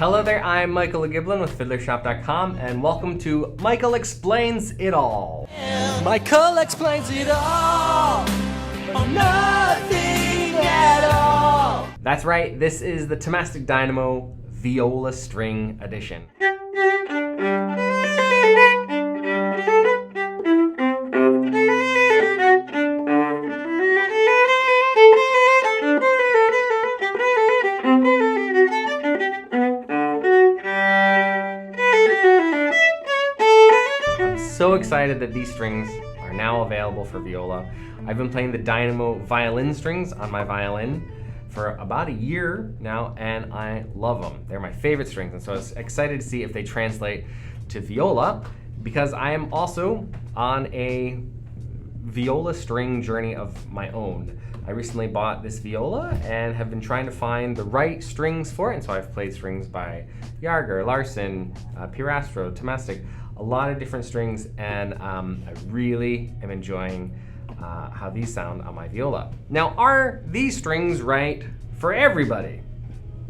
Hello there, I'm Michael Giblin with Fiddlershop.com, and welcome to Michael Explains It All. Michael explains it all, or nothing at all. That's right, this is the Thomastik Dynamo Viola String Edition. So excited that these strings are now available for viola. I've been playing the Dynamo Violin Strings on my violin for about a year now, and I love them. They're my favorite strings, and so I was excited to see if they translate to viola, because I am also on a viola string journey of my own. I recently bought this viola and have been trying to find the right strings for it, and so I've played strings by Jaeger, Larson, Pirastro, Thomastik, a lot of different strings, and I really am enjoying how these sound on my viola. Now, are these strings right for everybody?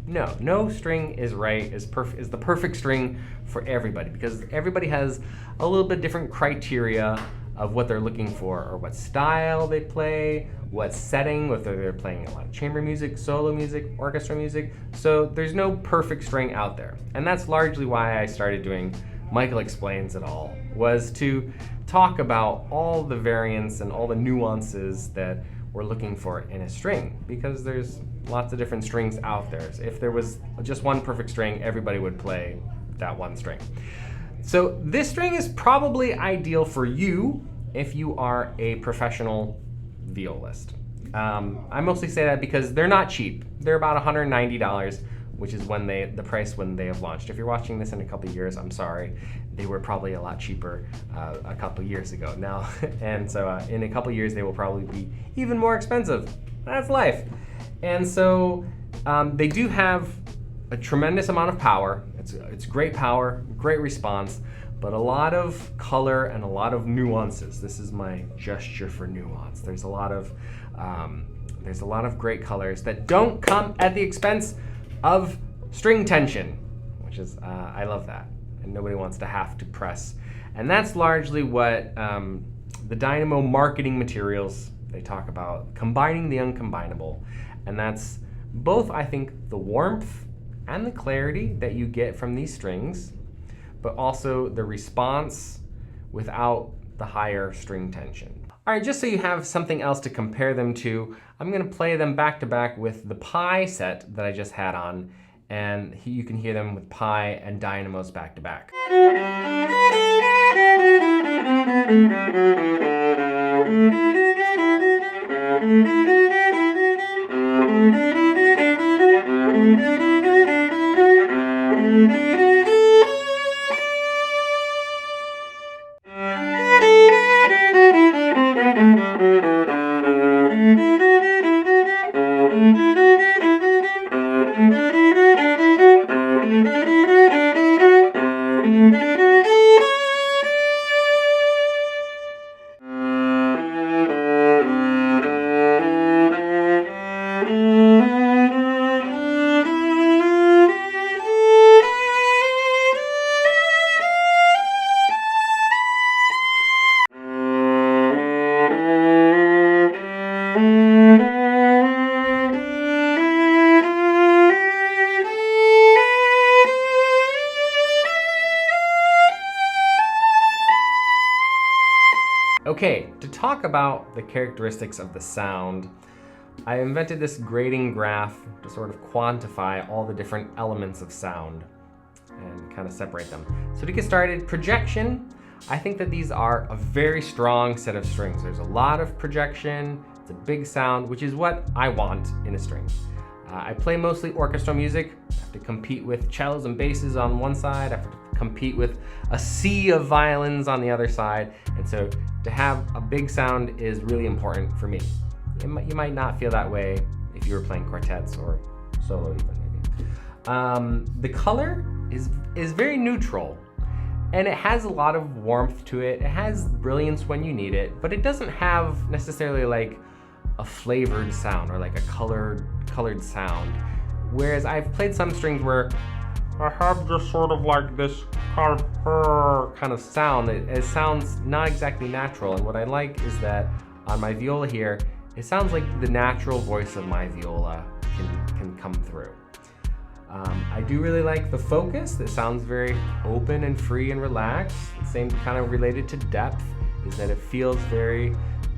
No, no string is right, is the perfect string for everybody, because everybody has a little bit different criteria of what they're looking for, or what style they play, what setting, whether they're playing a lot of chamber music, solo music, orchestra music. So there's no perfect string out there. And that's largely why I started doing Michael Explains It All, was to talk about all the variants and all the nuances that we're looking for in a string, because there's lots of different strings out there. So if there was just one perfect string, everybody would play that one string. So this string is probably ideal for you if you are a professional violist. I mostly say that because they're not cheap. They're about $190, which is the price when they have launched. If you're watching this in a couple of years, I'm sorry. They were probably a lot cheaper a couple years ago now. And so in a couple of years, they will probably be even more expensive. That's life. And so they do have a tremendous amount of power. It's great power, great response, but a lot of color and a lot of nuances. This is my gesture for nuance. There's a lot of great colors that don't come at the expense of string tension, which is, I love that. And nobody wants to have to press. And that's largely what the Dynamo marketing materials, they talk about combining the uncombinable. And that's both, I think, the warmth and the clarity that you get from these strings, but also the response without the higher string tension. All right, just so you have something else to compare them to, I'm gonna play them back to back with the Pi set that I just had on, and you can hear them with Pi and Dynamos back to back. Okay, to talk about the characteristics of the sound, I invented this grading graph to sort of quantify all the different elements of sound and kind of separate them. So to get started, projection, I think that these are a very strong set of strings. There's a lot of projection, it's a big sound, which is what I want in a string. I play mostly orchestral music. I have to compete with cellos and basses on one side. I have to compete with a sea of violins on the other side. And so to have a big sound is really important for me. You might not feel that way if you were playing quartets or solo even maybe. The color is very neutral, and it has a lot of warmth to it. It has brilliance when you need it, but it doesn't have necessarily like a flavored sound or like a colored sound. Whereas I've played some strings where I have just sort of like this kind of sound. It sounds not exactly natural, and what I like is that on my viola here, it sounds like the natural voice of my viola can come through. I do really like the focus. It sounds very open and free and relaxed. Same kind of related to depth is that it feels very,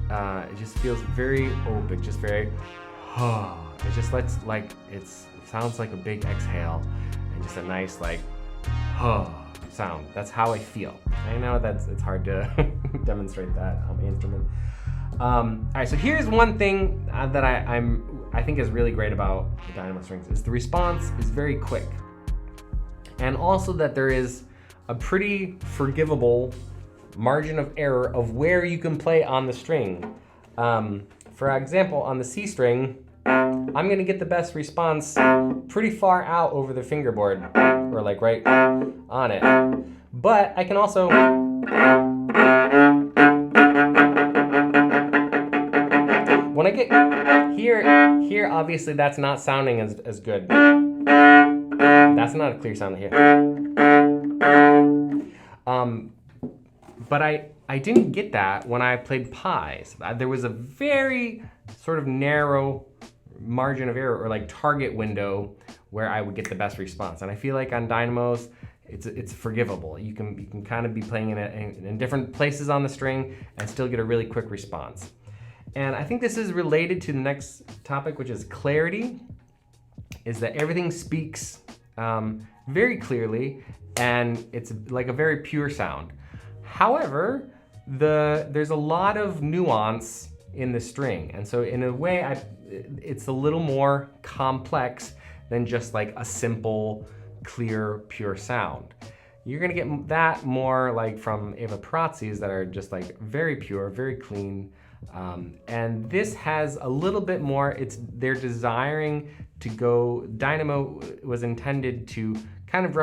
it just feels very open, just very, it just lets like, it sounds like a big exhale and just a nice like, sound. That's how I feel. I know it's hard to demonstrate that on the instrument. All right, so here's one thing that I think is really great about the Dynamo Strings is the response is very quick. And also that there is a pretty forgivable margin of error of where you can play on the string. For example, on the C string, I'm gonna get the best response pretty far out over the fingerboard, or like right on it. But I can also, when I get here obviously that's not sounding as good. That's not a clear sound here. But I didn't get that when I played pies. There was a very sort of narrow margin of error or like target window where I would get the best response. And I feel like on dynamos, it's forgivable. You can kind of be playing in different places on the string and still get a really quick response. And I think this is related to the next topic, which is clarity, is that everything speaks very clearly and it's like a very pure sound. However, there's a lot of nuance in the string. And so in a way, it's a little more complex than just like a simple, clear, pure sound. You're gonna get that more like from Eva Perazzi's that are just like very pure, very clean. And this has a little bit more, they're desiring to go, Dynamo was intended to kind of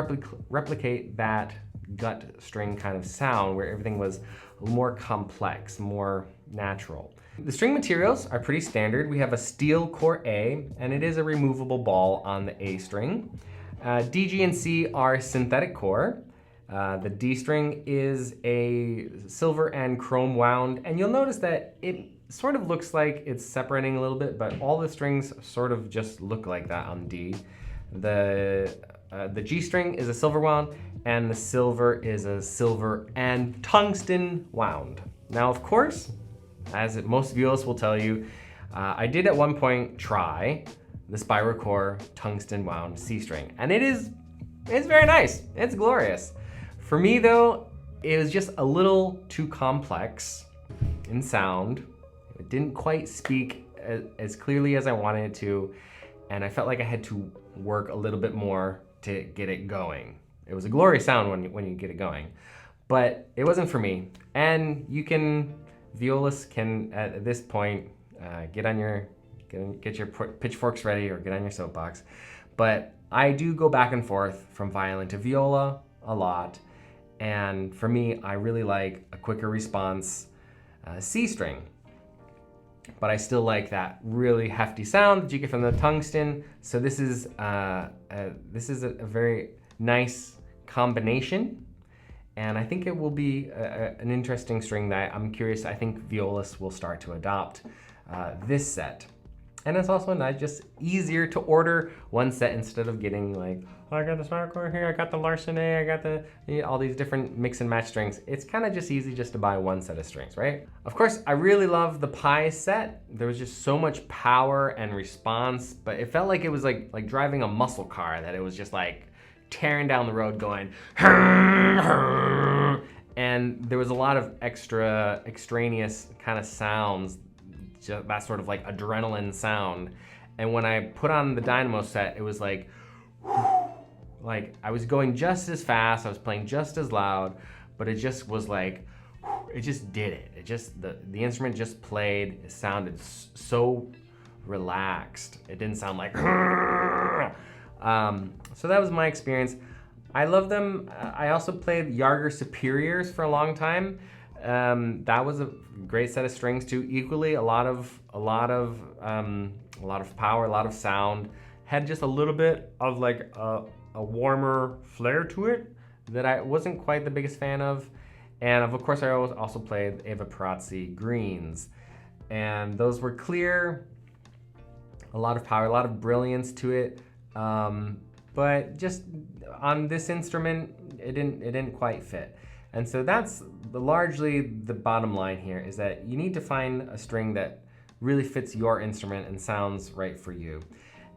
replicate that gut string kind of sound where everything was more complex, more natural. The string materials are pretty standard. We have a steel core A, and it is a removable ball on the A string. D, G, and C are synthetic core. The D string is a silver and chrome wound, and you'll notice that it sort of looks like it's separating a little bit, but all the strings sort of just look like that on D. The G string is a silver wound, and the silver is a silver and tungsten wound. Now, of course, as most violists will tell you, I did at one point try the spiral core tungsten wound C string, and it's very nice. It's glorious. For me though, it was just a little too complex in sound. It didn't quite speak as clearly as I wanted it to, and I felt like I had to work a little bit more to get it going. It was a glorious sound when you get it going, but it wasn't for me. And violists can at this point get your pitchforks ready or get on your soapbox. But I do go back and forth from violin to viola a lot. And for me, I really like a quicker response C string. But I still like that really hefty sound that you get from the tungsten. So this is a very nice combination. And I think it will be an interesting string that I'm curious, I think violists will start to adopt this set. And it's also just easier to order one set instead of getting like, oh, I got the spiral core here, I got the Larsenet, I got all these different mix and match strings. It's kind of just easy just to buy one set of strings, right? Of course, I really love the Pi set. There was just so much power and response, but it felt like it was like driving a muscle car, that it was just like tearing down the road going, and there was a lot of extraneous kind of sounds, that sort of like adrenaline sound. And when I put on the Dynamo set, it was like I was going just as fast, I was playing just as loud, but it just was like, it just did it. It just, the instrument just played, it sounded so relaxed. It didn't sound like, so that was my experience. I love them. I also played Jaeger Superiors for a long time. That was a great set of strings too. Equally, a lot of power, a lot of sound. Had just a little bit of like a warmer flair to it that I wasn't quite the biggest fan of. And of course, I also played Eva Perazzi greens. And those were clear, a lot of power, a lot of brilliance to it. But just on this instrument, it didn't quite fit. And so that's largely the bottom line here, is that you need to find a string that really fits your instrument and sounds right for you.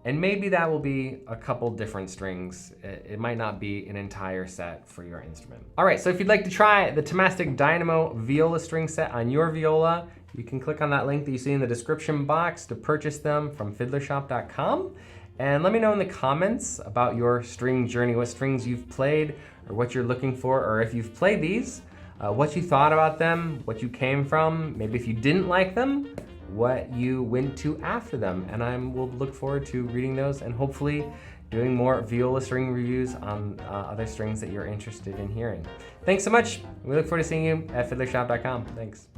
And maybe that will be a couple different strings. It might not be an entire set for your instrument. All right, so if you'd like to try the Thomastik Dynamo Viola string set on your viola, you can click on that link that you see in the description box to purchase them from fiddlershop.com. And let me know in the comments about your string journey, what strings you've played or what you're looking for, or if you've played these, what you thought about them, what you came from, maybe if you didn't like them, what you went to after them. And I will look forward to reading those and hopefully doing more viola string reviews on other strings that you're interested in hearing. Thanks so much. We look forward to seeing you at fiddlershop.com. Thanks.